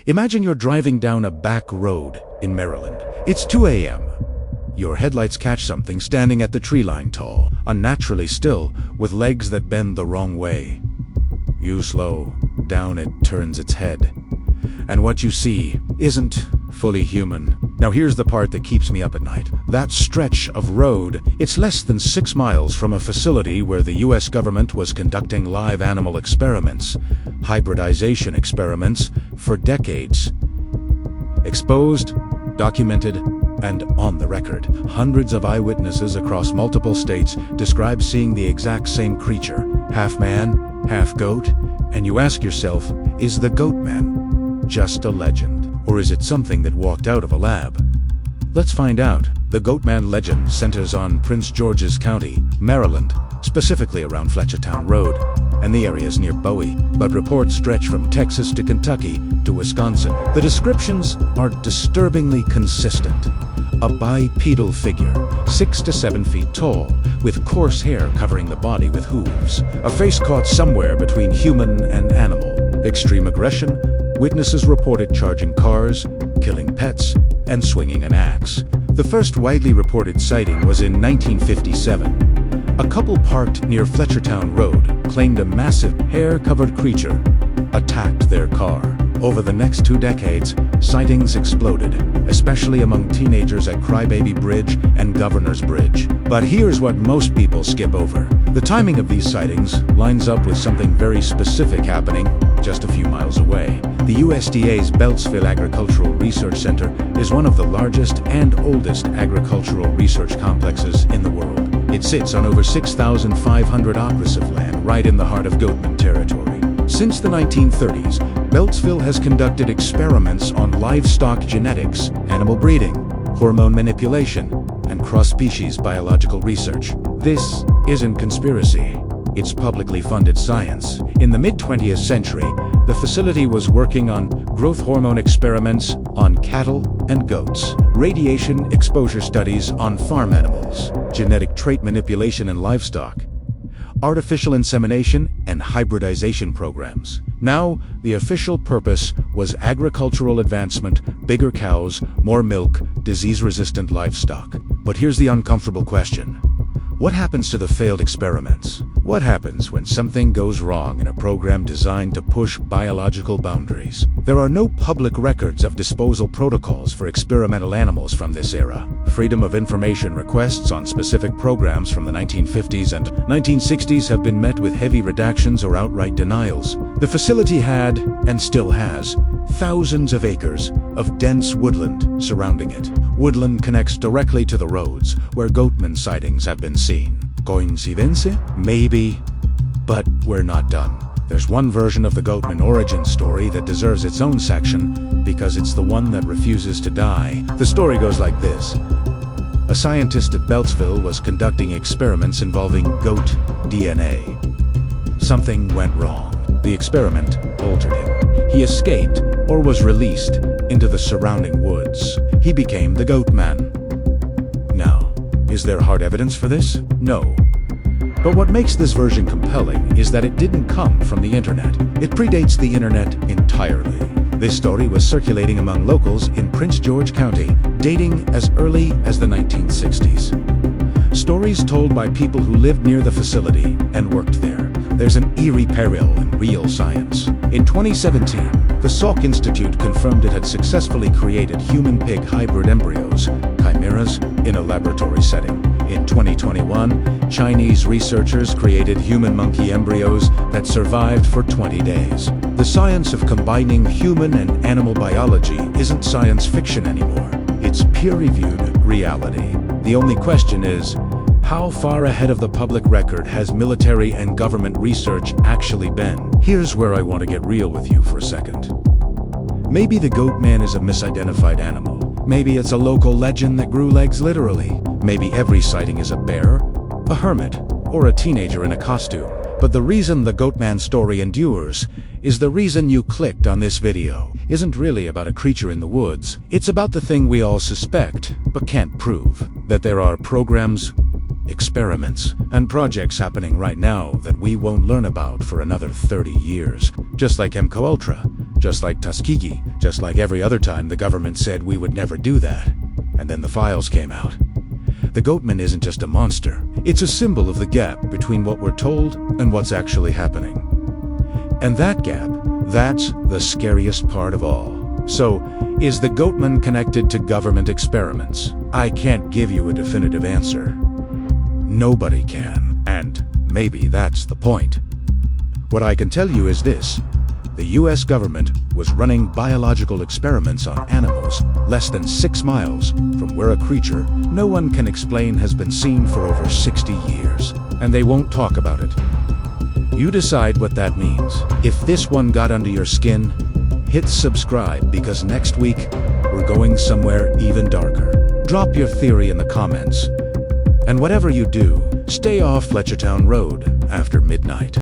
Imagine you're driving down a back road in Maryland. It's 2 a.m. Your headlights catch something standing at the tree line tall, unnaturally still, with legs that bend the wrong way. You slow down, it turns its head. And what you see isn't fully human. Now here's the part that keeps me up at night. That stretch of road, it's less than 6 miles from a facility where the US government was conducting live animal experiments, hybridization experiments, for decades. Exposed, documented, and on the record. Hundreds of eyewitnesses across multiple states describe seeing the exact same creature, half man, half goat, and you ask yourself, is the Goatman just a legend? Or is it something that walked out of a lab? Let's find out. The Goatman legend centers on Prince George's County, Maryland, specifically around Fletchertown Road, and the areas near Bowie, but reports stretch from Texas to Kentucky to Wisconsin. The descriptions are disturbingly consistent. A bipedal figure, 6 to 7 feet tall, with coarse hair covering the body with hooves. A face caught somewhere between human and animal. Extreme aggression. Witnesses reported charging cars, killing pets, and swinging an axe. The first widely reported sighting was in 1957. A couple parked near Fletchertown Road claimed a massive hair-covered creature attacked their car. Over the next 2 decades, sightings exploded, especially among teenagers at Crybaby Bridge and Governor's Bridge. But here's what most people skip over. The timing of these sightings lines up with something very specific happening just a few miles away. The USDA's Beltsville Agricultural Research Center is one of the largest and oldest agricultural research complexes in the world. It sits on over 6,500 acres of land right in the heart of Goatman territory. Since the 1930s, Beltsville has conducted experiments on livestock genetics, animal breeding, hormone manipulation, and cross-species biological research. This isn't conspiracy. It's publicly funded science. In the mid-20th century, the facility was working on growth hormone experiments on cattle and goats, radiation exposure studies on farm animals, genetic trait manipulation in livestock, artificial insemination and hybridization programs. Now, the official purpose was agricultural advancement, bigger cows, more milk, disease-resistant livestock. But here's the uncomfortable question. What happens to the failed experiments? What happens when something goes wrong in a program designed to push biological boundaries? There are no public records of disposal protocols for experimental animals from this era. Freedom of information requests on specific programs from the 1950s and 1960s have been met with heavy redactions or outright denials. The facility had, and still has, thousands of acres of dense woodland surrounding it. Woodland connects directly to the roads where Goatman sightings have been seen. Coincidence? Maybe, but we're not done. There's one version of the Goatman origin story that deserves its own section because it's the one that refuses to die. The story goes like this. A scientist at Beltsville was conducting experiments involving goat DNA. Something went wrong. The experiment altered him. He escaped, or was released, into the surrounding woods. He became the Goatman. Now, is there hard evidence for this? No. But what makes this version compelling is that it didn't come from the internet. It predates the internet entirely. This story was circulating among locals in Prince George County, dating as early as the 1960s. Stories told by people who lived near the facility and worked there. There's an eerie parallel in real science. In 2017, the Salk Institute confirmed it had successfully created human-pig hybrid embryos, chimeras, in a laboratory setting. In 2021, Chinese researchers created human-monkey embryos that survived for 20 days. The science of combining human and animal biology isn't science fiction anymore. It's peer-reviewed reality. The only question is, how far ahead of the public record has military and government research actually been? Here's where I want to get real with you for a second. Maybe the Goatman is a misidentified animal. Maybe it's a local legend that grew legs literally. Maybe every sighting is a bear, a hermit, or a teenager in a costume. But the reason the Goatman story endures is the reason you clicked on this video. Isn't really about a creature in the woods. It's about the thing we all suspect, but can't prove. That there are programs, experiments, and projects happening right now that we won't learn about for another 30 years. Just like MKUltra, Just like Tuskegee, just like every other time the government said we would never do that. And then the files came out. The Goatman isn't just a monster. It's a symbol of the gap between what we're told and what's actually happening. And that gap, that's the scariest part of all. So, is the Goatman connected to government experiments? I can't give you a definitive answer. Nobody can, and maybe that's the point. What I can tell you is this. The US government was running biological experiments on animals less than 6 miles from where a creature no one can explain has been seen for over 60 years, and they won't talk about it. You decide what that means. If this one got under your skin, hit subscribe because next week we're going somewhere even darker. Drop your theory in the comments. And whatever you do, stay off Fletchertown Road after midnight.